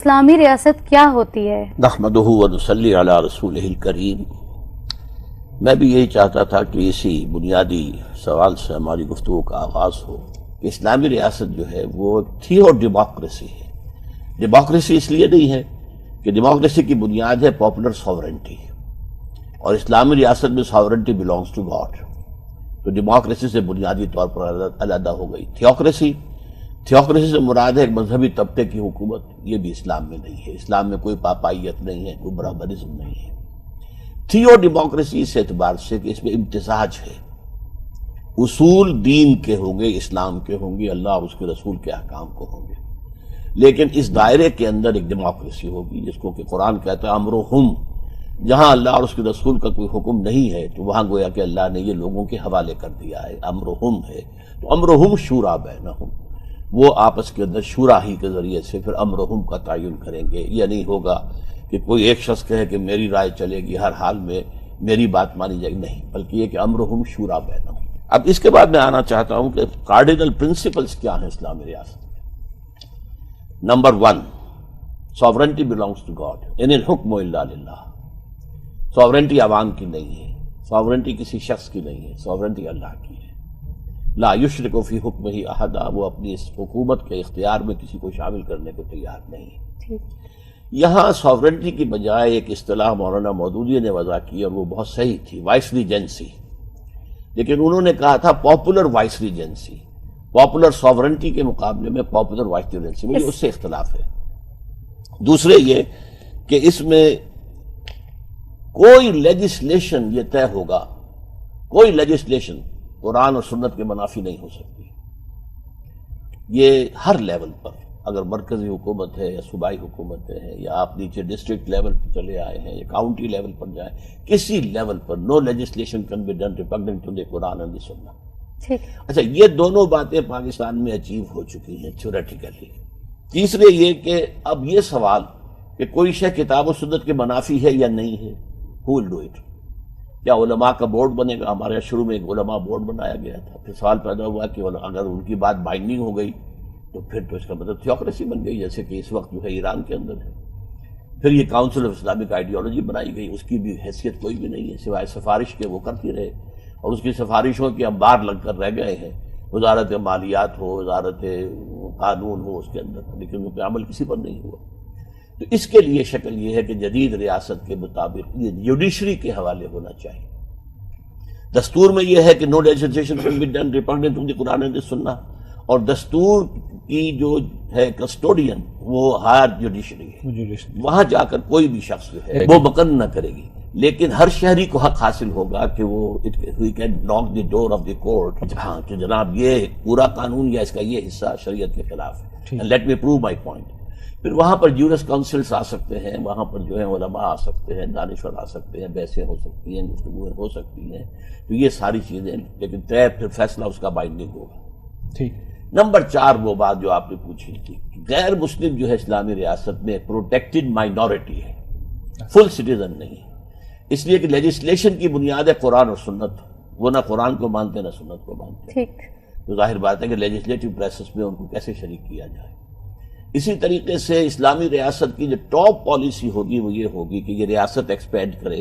اسلامی ریاست کیا ہوتی ہے؟ نحمدہ و نصلی علی رسولہ الکریم۔ میں بھی یہی چاہتا تھا کہ اسی بنیادی سوال سے ہماری گفتگو کا آغاز ہو کہ اسلامی ریاست جو ہے وہ تھیو ڈیموکریسی ہے۔ ڈیموکریسی اس لیے نہیں ہے کہ ڈیموکریسی کی بنیاد ہے پاپولر ساورنٹی، اور اسلامی ریاست میں ساورنٹی بلانگز ٹو گاڈ، تو ڈیموکریسی سے بنیادی طور پر علیحدہ ہو گئی تھیوکریسی سے مراد ہے ایک مذہبی طبقے کی حکومت۔ یہ بھی اسلام میں نہیں ہے، اسلام میں کوئی پاپائیت نہیں ہے، کوئی برابرزم نہیں ہے۔ تھیو ڈیموکریسی اس اعتبار سے کہ اس میں امتزاج ہے، اصول دین کے ہوں گے، اسلام کے ہوں گے، اللہ اور اس کے رسول کے احکام کو ہوں گے، لیکن اس دائرے کے اندر ایک ڈیموکریسی ہوگی جس کو کہ قرآن کہتا ہے امرہم۔ جہاں اللہ اور اس کے رسول کا کوئی حکم نہیں ہے تو وہاں گویا کہ اللہ نے یہ لوگوں کے حوالے کر دیا ہے، امرہم ہے، تو امرہم شورا بینہم، وہ آپس کے اندر شورا ہی کے ذریعے سے پھر امرہم کا تعین کریں گے۔ یہ نہیں ہوگا کہ کوئی ایک شخص کہے کہ میری رائے چلے گی، ہر حال میں میری بات مانی جائے گی، نہیں، بلکہ یہ کہ امرہم شورا بینہم۔ اب اس کے بعد میں آنا چاہتا ہوں کہ کارڈینل پرنسپلز کیا ہیں اسلامی ریاست میں۔ Number 1، sovereignty belongs to God, ان الحکم الا للہ۔ ساورنٹی عوام کی نہیں ہے، ساورنٹی کسی شخص کی نہیں ہے، ساورنٹی اللہ کی ہے۔ لا یشرک فی حکمہ احدا، وہ اپنی اس حکومت کے اختیار میں کسی کو شامل کرنے کو تیار نہیں ہے۔ یہاں ساورنٹی کی بجائے ایک اصطلاح مولانا مودودی نے وضع کی اور وہ بہت صحیح تھی، وائس ریجنسی، لیکن انہوں نے کہا تھا popular sovereignty. Popular sovereignty کے مقابلے میں پاپولر وائس ریجنسی، مجھے اس سے اختلاف ہے۔ دوسرے یہ کہ اس میں کوئی لیجسلیشن یہ طے ہوگا، کوئی لیجسلیشن قرآن اور سنت کے منافی نہیں ہو سکتی۔ یہ ہر لیول پر، اگر مرکزی حکومت ہے یا صوبائی حکومتیں ہیں یا آپ نیچے ڈسٹرکٹ لیول پر چلے آئے ہیں یا کاؤنٹی لیول پر جائیں، کسی لیول پر no legislation can be done repugnant to the Quran and the Sunnah. اچھا، یہ دونوں باتیں پاکستان میں اچیو ہو چکی ہیں تھیوریٹیکلی۔ تیسرے یہ کہ اب یہ سوال کہ کوئی شے کتاب و سنت کے منافی ہے یا نہیں ہے، who will do it؟ کیا علماء کا بورڈ بنے گا؟ ہمارے یہاں شروع میں ایک علماء بورڈ بنایا گیا تھا، پھر سوال پیدا ہوا کہ اگر ان کی بات بائنڈنگ ہو گئی تو پھر تو اس کا مطلب تھیوکریسی بن گئی، جیسے کہ اس وقت جو ہے ایران کے اندر ہے۔ پھر یہ کاؤنسل آف اسلامک آئیڈیالوجی بنائی گئی، اس کی بھی حیثیت کوئی بھی نہیں ہے سوائے سفارش کے، وہ کرتی رہے، اور اس کی سفارشوں کے انبار لگ کر رہ گئے ہیں، وزارت مالیات ہو، وزارت قانون ہو، اس کے اندر، لیکن ان پہ عمل کسی پر نہیں ہوا۔ تو اس کے لیے شکل یہ ہے کہ جدید ریاست کے مطابق یہ جوڈیشری کے حوالے ہونا چاہیے۔ دستور میں یہ ہے کہ no legislation can be done repugnant to the Quran and the Sunnah, اور دستور کی جو ہے کسٹوڈین وہ ہائر جوڈیشری ہے، وہاں جا کر کوئی بھی شخص جو ہے وہ مقرر نہ کرے گی، لیکن ہر شہری کو حق حاصل ہوگا کہ وہ he can knock the door of the court، ہاں کہ جناب یہ پورا قانون یا اس کا یہ حصہ شریعت کے خلاف ہے، and let me prove my point۔ پھر وہاں پر جورس کونسلز آ سکتے ہیں، وہاں پر جو ہے علماء آ سکتے ہیں، دانشور آ سکتے ہیں، بحثیں ہو سکتی ہیں، گفتگویں ہو سکتی ہیں، تو یہ ساری چیزیں، لیکن طے پھر فیصلہ اس کا بائنڈنگ ہوگا۔ ٹھیک۔ نمبر 4 وہ بات جو آپ نے پوچھی تھی، غیر مسلم جو ہے اسلامی ریاست میں پروٹیکٹڈ مائنورٹی ہے، فل سٹیزن نہیں ہے، اس لیے کہ لیجسلیشن کی بنیاد ہے قرآن اور سنت، وہ نہ قرآن کو مانتے نہ سنت کو مانتے، تو ظاہر بات ہے کہ لیجسلیٹو پروسیس میں ان کو کیسے شریک کیا جائے۔ اسی طریقے سے اسلامی ریاست کی جو ٹاپ پالیسی ہوگی وہ یہ ہوگی کہ یہ ریاست ایکسپینڈ کرے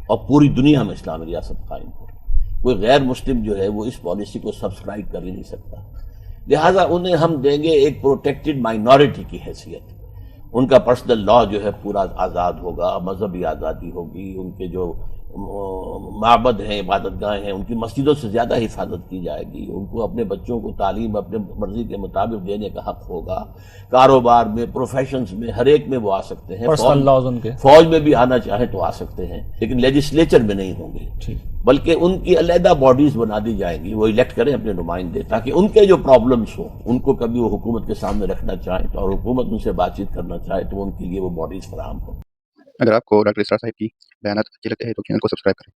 اور پوری دنیا میں اسلامی ریاست قائم ہو۔ کوئی غیر مسلم جو ہے وہ اس پالیسی کو سبسکرائب کر ہی نہیں سکتا، لہٰذا انہیں ہم دیں گے ایک پروٹیکٹڈ مائنورٹی کی حیثیت۔ ان کا پرسنل لا جو ہے پورا آزاد ہوگا، مذہبی آزادی ہوگی، ان کے جو معبد ہیں، عبادت گاہیں ہیں، ان کی مسجدوں سے زیادہ حفاظت کی جائے گی، ان کو اپنے بچوں کو تعلیم اپنے مرضی کے مطابق دینے کا حق ہوگا، کاروبار میں، پروفیشنز میں، ہر ایک میں وہ آ سکتے ہیں، فوج میں بھی آنا چاہیں تو آ سکتے ہیں، لیکن لیجسلیچر میں نہیں ہوں گے، بلکہ ان کی علیحدہ باڈیز بنا دی جائیں گی، وہ الیکٹ کریں اپنے نمائندے، تاکہ ان کے جو پرابلمز ہوں ان کو کبھی وہ حکومت کے سامنے رکھنا چاہیں تو، اور حکومت ان سے بات چیت کرنا چاہے تو ان کے لیے وہ باڈیز فراہم ہوں۔ اگر آپ کو ڈاکٹر اسرار صاحب کی بیانات اچھے لگتے ہیں تو چینل کو سبسکرائب کریں۔